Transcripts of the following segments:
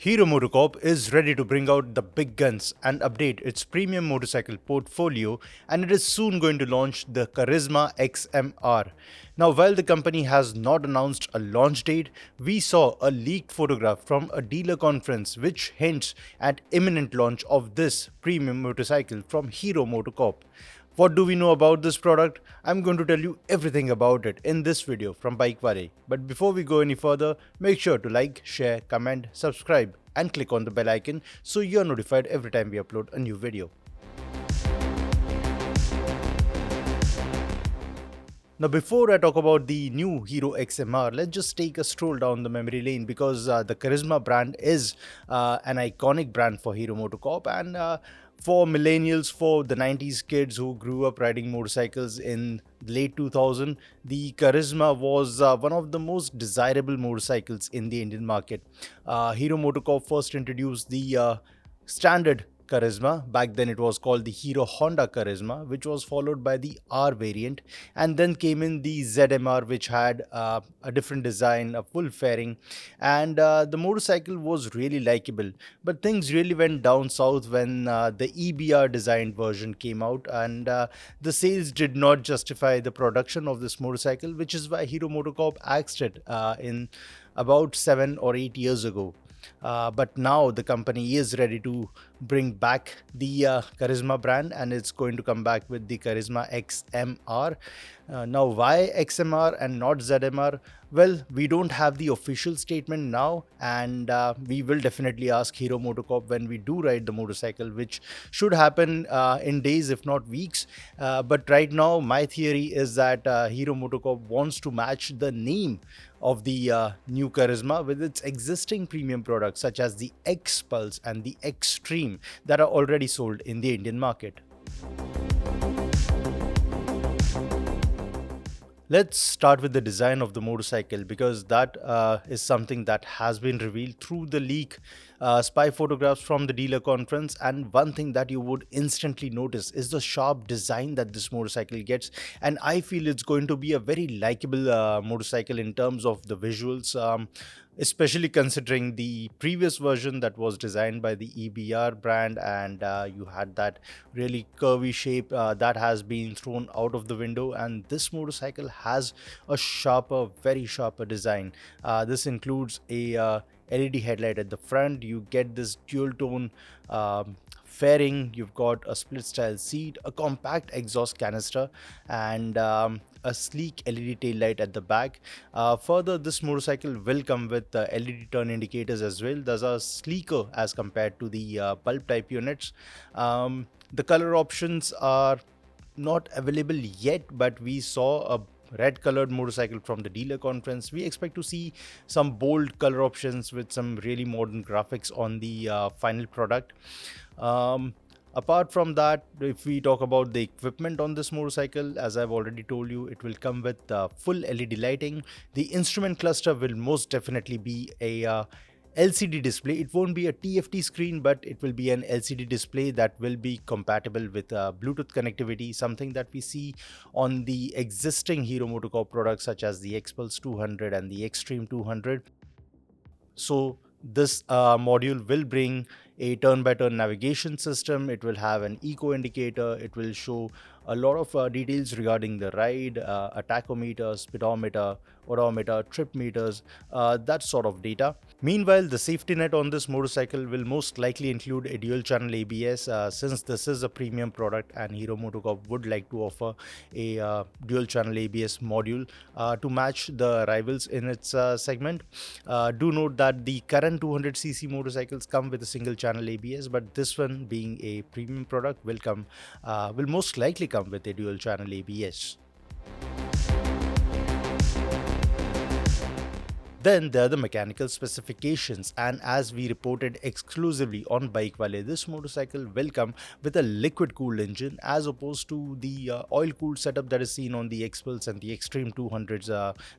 Hero MotoCorp is ready to bring out the big guns and update its premium motorcycle portfolio, and it is soon going to launch the Karizma XMR. Now, while the company has not announced a launch date, we saw a leaked photograph from a dealer conference which hints at imminent launch of this premium motorcycle from Hero MotoCorp. What do we know about this product? I'm going to tell you everything about it in this video from BikeWale. But before we go any further, make sure to like, share, comment, subscribe and click on the bell icon so you're notified every time we upload a new video. Now, before I talk about the new Hero XMR, let's just take a stroll down the memory lane because the Karizma brand is an iconic brand for Hero MotoCorp, and for millennials, for the 90s kids who grew up riding motorcycles in late 2000, the Karizma was one of the most desirable motorcycles in the Indian market. Hero MotoCorp first introduced the standard Karizma. Back then it was called the Hero Honda Karizma, which was followed by the R variant, and then came in the ZMR, which had a different design, a full fairing, and the motorcycle was really likable. But things really went down south when the EBR designed version came out, and the sales did not justify the production of this motorcycle, which is why Hero MotoCorp axed it in about 7 or 8 years ago. But now the company is ready to bring back the Karizma brand, and it's going to come back with the Karizma XMR. Now, why XMR and not ZMR? Well, we don't have the official statement now, and we will definitely ask Hero MotoCorp when we do ride the motorcycle, which should happen in days, if not weeks. But right now, my theory is that Hero MotoCorp wants to match the name of the new Karizma with its existing premium products such as the X Pulse and the Xtreme that are already sold in the Indian market. Let's start with the design of the motorcycle because that is something that has been revealed through the leak spy photographs from the dealer conference. And one thing that you would instantly notice is the sharp design that this motorcycle gets. And I feel it's going to be a very likable motorcycle in terms of the visuals. Especially considering the previous version that was designed by the EBR brand, and you had that really curvy shape that has been thrown out of the window, and this motorcycle has a sharper, very sharper design. This includes a LED headlight at the front. You get this dual tone fairing, you've got a split style seat, a compact exhaust canister, and a sleek LED tail light at the back. Further, this motorcycle will come with LED turn indicators as well. Those are sleeker as compared to the bulb type units. The color options are not available yet, but we saw a red colored motorcycle from the dealer conference. We expect to see some bold color options with some really modern graphics on the final product. Apart from that, if we talk about the equipment on this motorcycle, as I've already told you, it will come with full LED lighting. The instrument cluster will most definitely be a LCD display. It won't be a TFT screen, but it will be an LCD display that will be compatible with Bluetooth connectivity, something that we see on the existing Hero MotoCorp products such as the X-Pulse 200 and the Xtreme 200. So this module will bring a turn-by-turn navigation system. It will have an eco indicator. It will show a lot of details regarding the ride, a tachometer, speedometer, odometer, trip meters, that sort of data. Meanwhile, the safety net on this motorcycle will most likely include a dual channel ABS, since this is a premium product and Hero MotoCorp would like to offer a dual channel ABS module to match the rivals in its segment. Do note that the current 200cc motorcycles come with a single channel ABS, but this one, being a premium product, will most likely come with a dual channel ABS. Then there are the mechanical specifications, and as we reported exclusively on BikeWale, this motorcycle will come with a liquid cooled engine as opposed to the oil cooled setup that is seen on the X-Pulse and the Xtreme 200s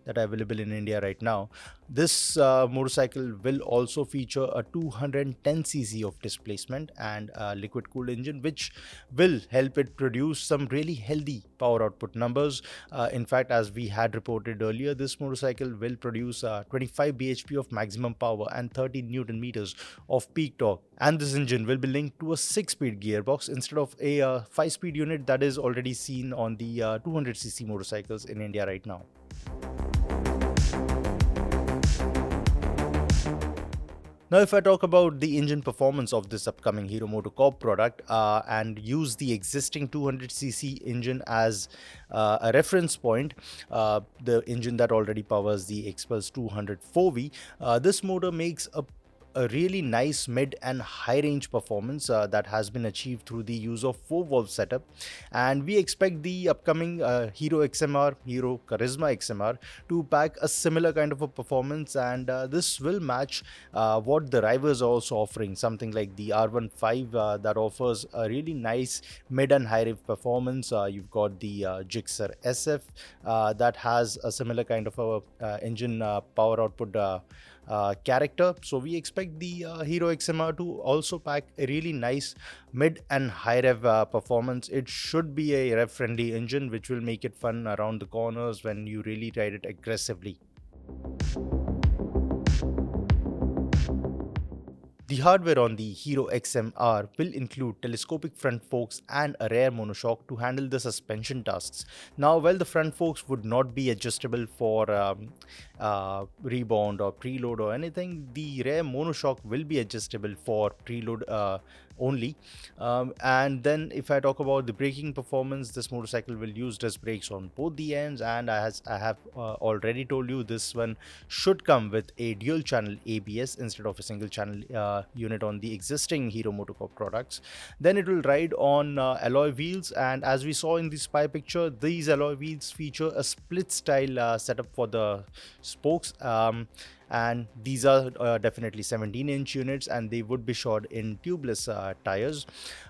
that are available in India right now. This motorcycle will also feature a 210cc of displacement and a liquid cooled engine, which will help it produce some really healthy power output numbers. In fact, as we had reported earlier, this motorcycle will produce 25 bhp of maximum power and 30 newton meters of peak torque. And this engine will be linked to a 6-speed gearbox instead of a 5-speed unit that is already seen on the 200cc motorcycles in India right now. Now, if I talk about the engine performance of this upcoming Hero MotoCorp product and use the existing 200cc engine as a reference point, the engine that already powers the Xpulse 200 4V, this motor makes a really nice mid and high range performance that has been achieved through the use of 4-valve setup. And we expect the upcoming Hero XMR, Hero Karizma XMR, to pack a similar kind of a performance, and this will match what the rivals are also offering, something like the R15 that offers a really nice mid and high rev performance. You've got the Gixxer SF that has a similar kind of a engine power output character. So we expect the Hero XMR to also pack a really nice mid and high rev performance. It should be a rev friendly engine which will make it fun around the corners when you really ride it aggressively. The hardware on the Hero XMR will include telescopic front forks and a rear monoshock to handle the suspension tasks. Now, while the front forks would not be adjustable for rebound or preload or anything, the rear monoshock will be adjustable for preload only. And then if I talk about the braking performance, this motorcycle will use disc brakes on both the ends, and I have already told you, this one should come with a dual channel ABS instead of a single channel unit on the existing Hero MotoCorp products. Then it will ride on alloy wheels, and as we saw in the spy picture, these alloy wheels feature a split style setup for the spokes. And these are definitely 17-inch units, and they would be shod in tubeless tires.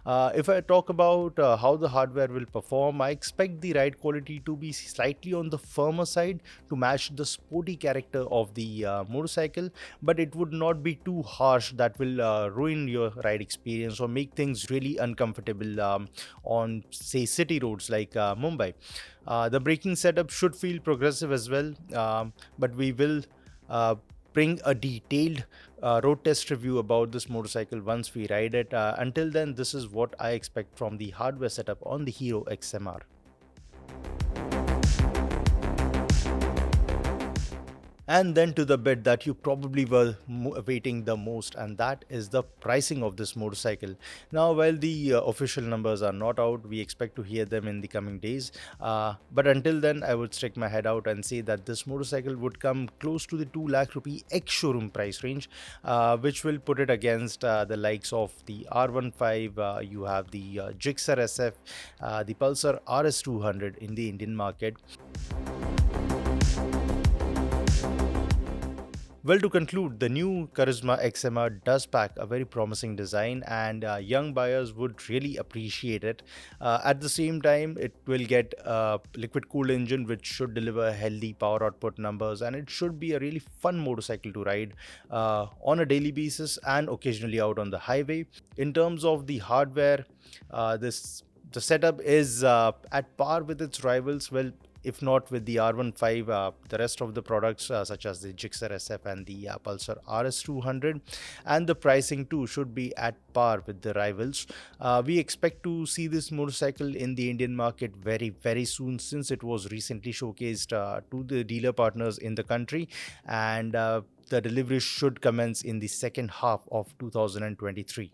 If I talk about how the hardware will perform, I expect the ride quality to be slightly on the firmer side to match the sporty character of the motorcycle, but it would not be too harsh that will ruin your ride experience or make things really uncomfortable on, say, city roads like Mumbai. The braking setup should feel progressive as well, but we will bring a detailed road test review about this motorcycle once we ride it. Until then, this is what I expect from the hardware setup on the Hero XMR. And then to the bit that you probably were waiting the most, and that is the pricing of this motorcycle. Now, while the official numbers are not out, we expect to hear them in the coming days. But until then, I would stick my head out and say that this motorcycle would come close to the 2 lakh rupee ex-showroom price range, which will put it against the likes of the R15, you have the Gixxer SF, the Pulsar RS200 in the Indian market. Well, to conclude, the new Karizma XMR does pack a very promising design, and young buyers would really appreciate it. At the same time, it will get a liquid cooled engine which should deliver healthy power output numbers, and it should be a really fun motorcycle to ride on a daily basis and occasionally out on the highway. In terms of the hardware, the setup is at par with its rivals. Well, if not with the R15, the rest of the products such as the Gixxer SF and the Pulsar RS200, and the pricing too should be at par with the rivals. We expect to see this motorcycle in the Indian market very soon, since it was recently showcased to the dealer partners in the country, and the delivery should commence in the second half of 2023.